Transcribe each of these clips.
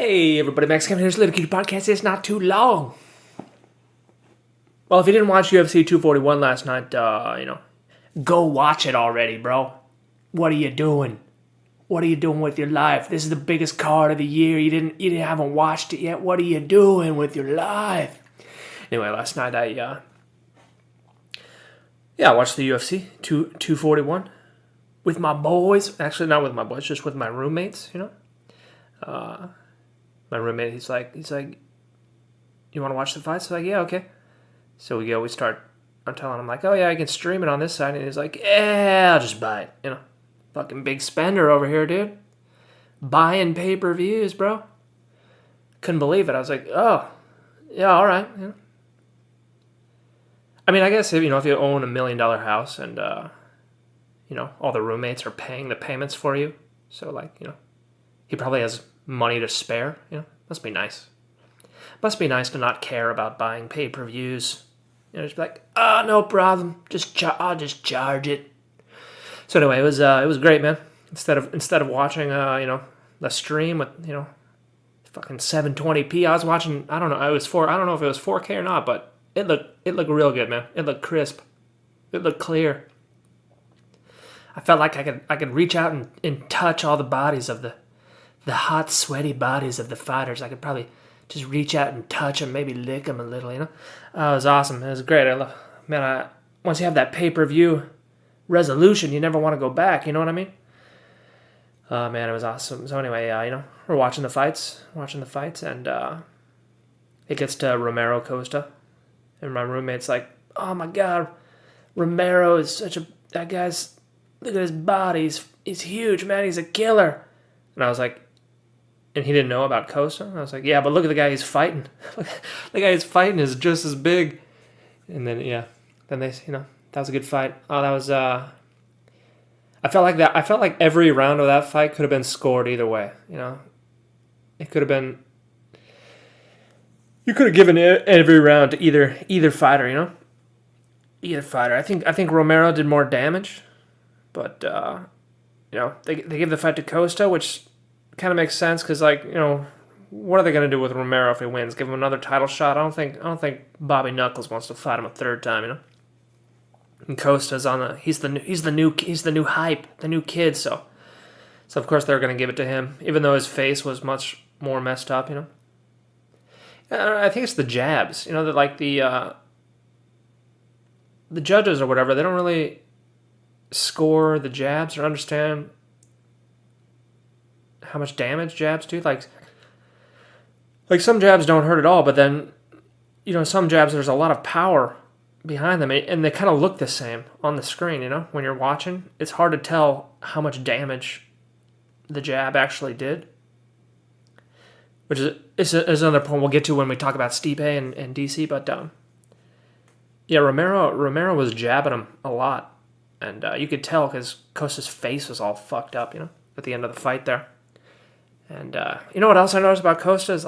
Hey everybody, Max coming here. This Little Cutie Podcast. It's not too long. Well, if you didn't watch UFC 241 last night, go watch it already, bro. What are you doing? What are you doing with your life? This is the biggest card of the year. You haven't watched it yet. What are you doing with your life? Anyway, last night I watched the UFC 241 with my boys. Actually, not with my boys, just with my roommates. My roommate, he's like, you want to watch the fights? I'm like, yeah, okay. So we go, I'm telling him, like, oh yeah, I can stream it on this side. And he's like, yeah, I'll just buy it. Fucking big spender over here, dude. Buying pay-per-views, bro. Couldn't believe it. I was like, oh, yeah, all right. Yeah. I mean, I guess, if you own $1 million house and, all the roommates are paying the payments for you. So, he probably has money to spare, must be nice. Must be nice to not care about buying pay-per-views. Just be like, no problem, I'll just charge it. So anyway, it was great, man. Instead of watching, the stream with, fucking 720p, I was watching, I don't know if it was 4K or not, but it looked real good, man. It looked crisp. It looked clear. I felt like I could reach out and touch all the bodies of the hot, sweaty bodies of the fighters. I could probably just reach out and touch them, maybe lick them a little, It was awesome. It was great. Once you have that pay-per-view resolution, you never want to go back, you know what I mean? Man, it was awesome. So anyway, we're watching the fights, and it gets to Romero Costa, and my roommate's like, oh my God, Romero is that guy's, look at his body, he's huge, man, he's a killer. And I was like, and he didn't know about Costa. I was like, yeah, but look at the guy he's fighting. The guy he's fighting is just as big. And then, then that was a good fight. Oh, that was, I felt like every round of that fight could have been scored either way, It could have been, you could have given every round to either fighter, Either fighter. I think Romero did more damage, but, they gave the fight to Costa, which kind of makes sense because, what are they going to do with Romero if he wins? Give him another title shot? I don't think Bobby Knuckles wants to fight him a third time, And Costa's he's the new hype, the new kid. So of course they're going to give it to him, even though his face was much more messed up, I think it's the jabs, that the judges or whatever, they don't really score the jabs or understand how much damage jabs do. Like some jabs don't hurt at all, but then, some jabs, there's a lot of power behind them, and they kind of look the same on the screen, when you're watching. It's hard to tell how much damage the jab actually did, which is another point we'll get to when we talk about Stipe and DC, but Romero was jabbing him a lot, and you could tell because Costa's face was all fucked up, at the end of the fight there. And you know what else I noticed about Costa is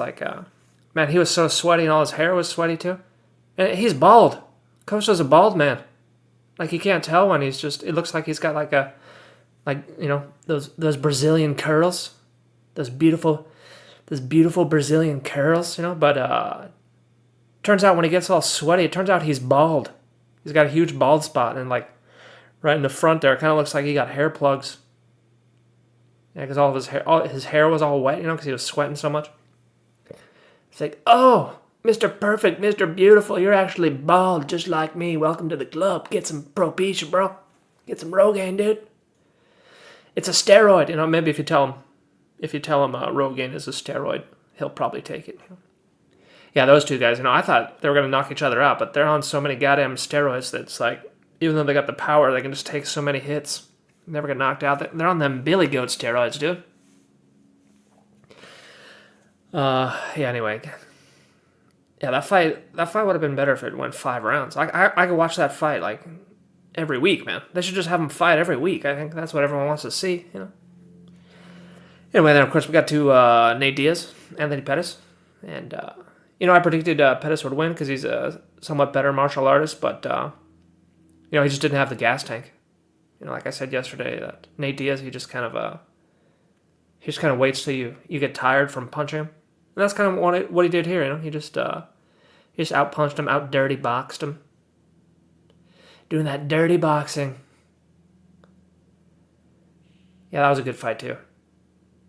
man, he was so sweaty and all his hair was sweaty too. And he's bald. Costa's a bald man. You can't tell when it looks like he's got those Brazilian curls, those beautiful Brazilian curls, But turns out when he gets all sweaty, it turns out he's bald. He's got a huge bald spot, and right in the front there, it kind of looks like he got hair plugs. Yeah, because all his hair was all wet, because he was sweating so much. It's like, oh, Mr. Perfect, Mr. Beautiful, you're actually bald just like me. Welcome to the club. Get some Propecia, bro. Get some Rogaine, dude. It's a steroid. Maybe if you tell him Rogaine is a steroid, he'll probably take it. Yeah, those two guys, I thought they were going to knock each other out, but they're on so many goddamn steroids that it's even though they got the power, they can just take so many hits. Never get knocked out. They're on them Billy Goat steroids, dude. Anyway. Yeah, that fight would have been better if it went 5 rounds. I could watch that fight, every week, man. They should just have them fight every week. I think that's what everyone wants to see, Anyway, then, of course, we got to Nate Diaz, Anthony Pettis. And, I predicted Pettis would win because he's a somewhat better martial artist, but, he just didn't have the gas tank. Like I said yesterday, that Nate Diaz, he just kind of waits till you get tired from punching him, And that's kind of what he did here. You know, he just outpunched him, out dirty boxed him, doing that dirty boxing. Yeah, that was a good fight too.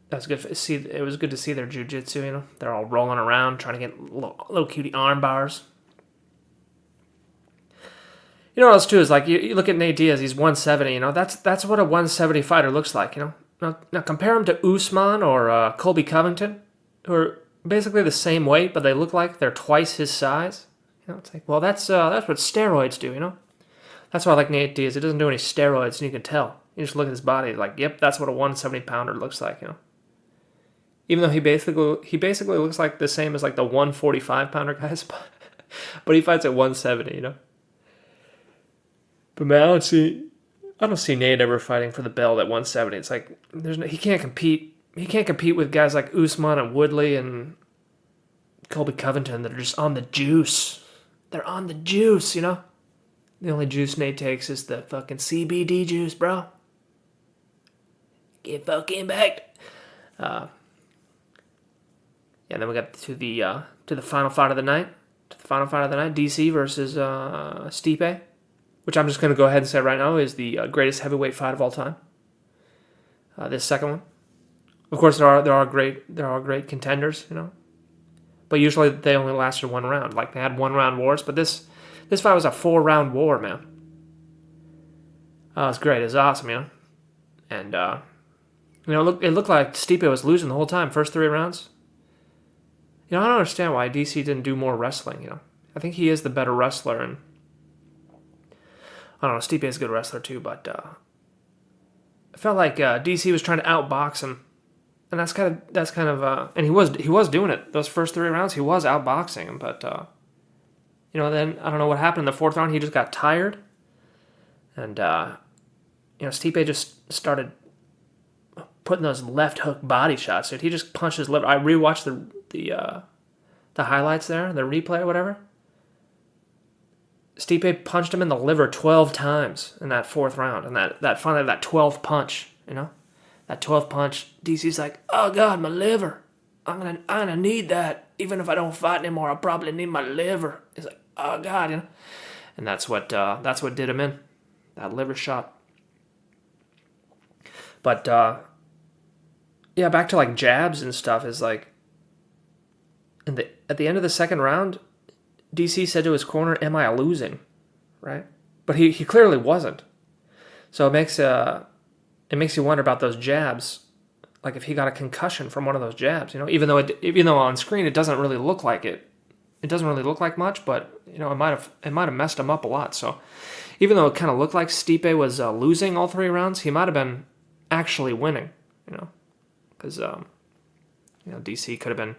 That was good. It was good to see their jiu-jitsu. You know, they're all rolling around trying to get little cutie arm bars. You know what else too is like you look at Nate Diaz. He's 170. You know, that's what a 170 fighter looks like. You know, now compare him to Usman or Colby Covington, who are basically the same weight, but they look like they're twice his size. You know, it's like, well, that's what steroids do. You know, that's why I like Nate Diaz. He doesn't do any steroids, and you can tell. You just look at his body, like, yep, that's what a 170 pounder looks like. You know. Even though he basically looks like the same as like the 145 pounder guys, but he fights at 170, you know. But man, I don't see Nate ever fighting for the belt at 170. It's like he can't compete. He can't compete with guys like Usman and Woodley and Colby Covington that are just on the juice. They're on the juice, you know. The only juice Nate takes is the fucking CBD juice, bro. Get fucking backed. Yeah, then we got to the final fight of the night. DC versus Stipe, which I'm just going to go ahead and say right now is the greatest heavyweight fight of all time. This second one, of course, there are great contenders, you know, but usually they only lasted one round. Like they had 1-round wars, but this fight was a 4-round war, man. It was great. It was awesome, you know, and you know, it looked like Stipe was losing the whole time, first 3 rounds. You know, I don't understand why DC didn't do more wrestling, you know. I think he is the better wrestler, and I don't know, Stipe is a good wrestler too, but I felt like DC was trying to outbox him, and that's kind of and he was doing it. Those first 3 rounds, he was outboxing him, but you know, then I don't know what happened in the 4th round. He just got tired, and you know, Stipe just started putting those left hook body shots. Dude, he just punched his liver. I rewatched the highlights there, the replay or whatever. Stipe punched him in the liver 12 times in that 4th round, and that finally that 12th punch, you know, that 12th punch. DC's like, oh God, my liver. I'm gonna need that. Even if I don't fight anymore, I'll probably need my liver. He's like, oh God, you know, and that's what did him in, that liver shot. But yeah, back to like jabs and stuff is like, at the end of the 2nd round, DC said to his corner, "Am I losing?" Right? But he clearly wasn't. So it makes you wonder about those jabs, like if he got a concussion from one of those jabs. You know, even though on screen it doesn't really look like it. It doesn't really look like much, but you know, it might have messed him up a lot. So even though it kind of looked like Stipe was losing all 3 rounds, he might have been actually winning. You know, because you know, DC could have been.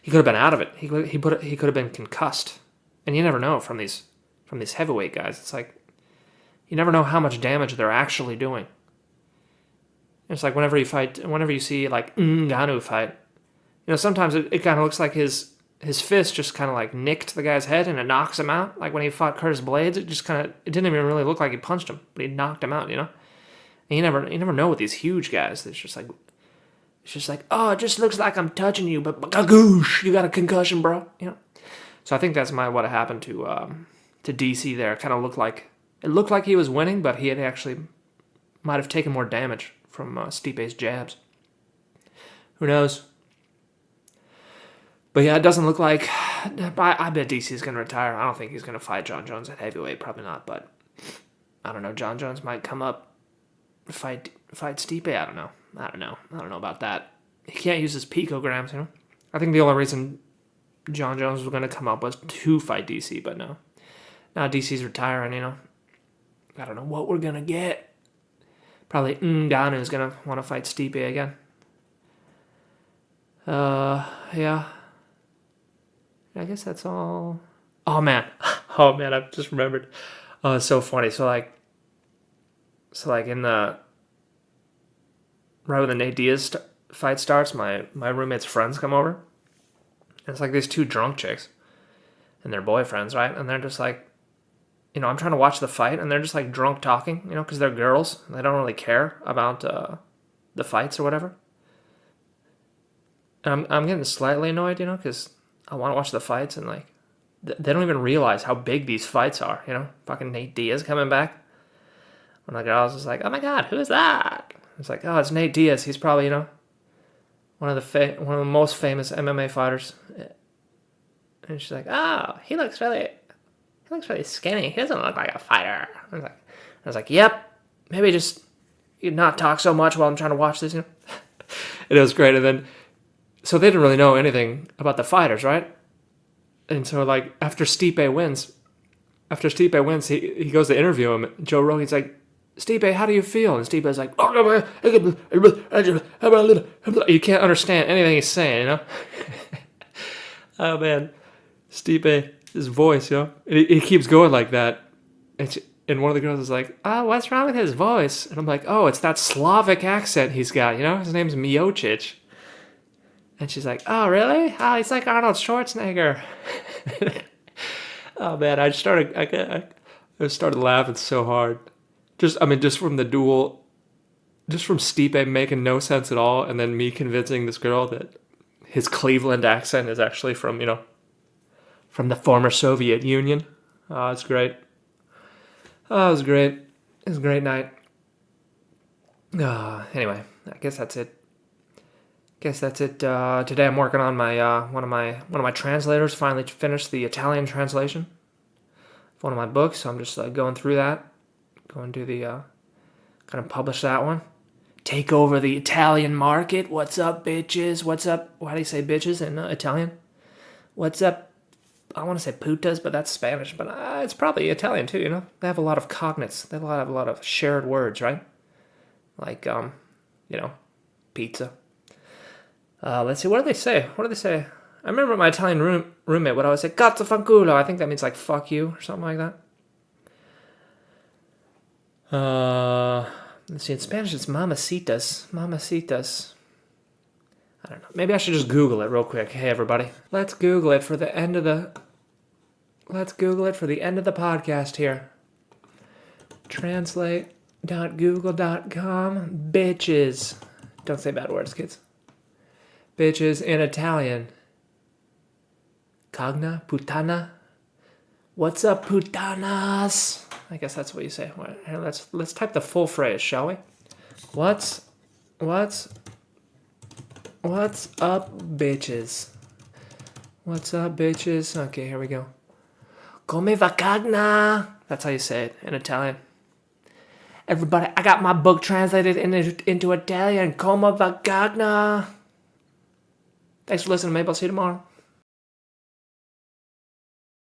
He could have been out of it. He could have been concussed, and you never know from these heavyweight guys. It's like you never know how much damage they're actually doing. It's like whenever you see like Ngannou fight, you know, sometimes it kind of looks like his fist just kind of like nicked the guy's head and it knocks him out. Like when he fought Curtis Blades, it didn't even really look like he punched him, but he knocked him out. You know, and you never know with these huge guys. It's just like, oh, it just looks like I'm touching you, but gagoosh, you got a concussion, bro. You know, so I think that's what happened to DC there. It looked like he was winning, but he had actually might have taken more damage from Stipe's jabs. Who knows? But yeah, it doesn't look like. I bet DC is going to retire. I don't think he's going to fight John Jones at heavyweight. Probably not. But I don't know. John Jones might come up, fight Stipe. I don't know about that. He can't use his picograms, you know. I think the only reason John Jones was going to come up was to fight DC, but no. Now DC's retiring, you know. I don't know what we're going to get. Probably Ngannou's going to want to fight Stipe again. Yeah. I guess that's all. Oh, man. I've just remembered. Oh, it's so funny. So like in the... Right when the Nate Diaz fight starts, my roommate's friends come over. And it's like these 2 drunk chicks. And their boyfriends, right? And they're just like, you know, I'm trying to watch the fight, and they're just like drunk talking, you know, because they're girls. And they don't really care about the fights or whatever. I'm getting slightly annoyed, because I want to watch the fights and like they don't even realize how big these fights are. Fucking Nate Diaz coming back. When the girls was like, "Oh my God, who is that?" It's like, "Oh, it's Nate Diaz. He's probably one of the most famous MMA fighters." And she's like, "Oh, he looks really skinny. He doesn't look like a fighter." I was like, "Yep, maybe just you not talk so much while I'm trying to watch this." And it was great. And then, so they didn't really know anything about the fighters, right? And so, like, after Stipe wins, he goes to interview him. Joe Rogan's like, "Stipe, how do you feel?" And Stipe's like, you can't understand anything he's saying. Oh man, Stipe, his voice, he keeps going like that. And one of the girls is like, "Oh, what's wrong with his voice?" And I'm like, "Oh, it's that Slavic accent he's got. His name's Miocic." And she's like, "Oh, really? Oh, he's like Arnold Schwarzenegger." Oh man, I started laughing so hard. Just from the duel, just from Stipe making no sense at all, and then me convincing this girl that his Cleveland accent is actually from the former Soviet Union. Oh, it's great. Oh, it was great. It was a great night. Anyway, I guess that's it. Today I'm working on my one of my translators. Finally finished the Italian translation of one of my books. So I'm just going through that. Going to gonna publish that one. Take over the Italian market. What's up, bitches? What's up? Why do you say bitches in Italian? What's up? I want to say putas, but that's Spanish. But it's probably Italian too. They have a lot of cognates. They have a lot of shared words, right? Like pizza. Let's see. What do they say? I remember my Italian roommate would always say "cazzo fanculo." I think that means like "fuck you" or something like that. Let's see. In Spanish, it's mamacitas. Mamacitas. I don't know. Maybe I should just Google it real quick. Hey, everybody. Let's Google it for the end of the podcast here. Translate.google.com. Bitches. Don't say bad words, kids. Bitches in Italian. Cagna? Putana? What's up, putanas? I guess that's what you say. Let's type the full phrase, shall we? What's up, bitches? What's up, bitches? Okay, here we go. Come va cagna? That's how you say it in Italian. Everybody, I got my book translated into Italian. Come va cagna? Thanks for listening. Maybe I'll see you tomorrow.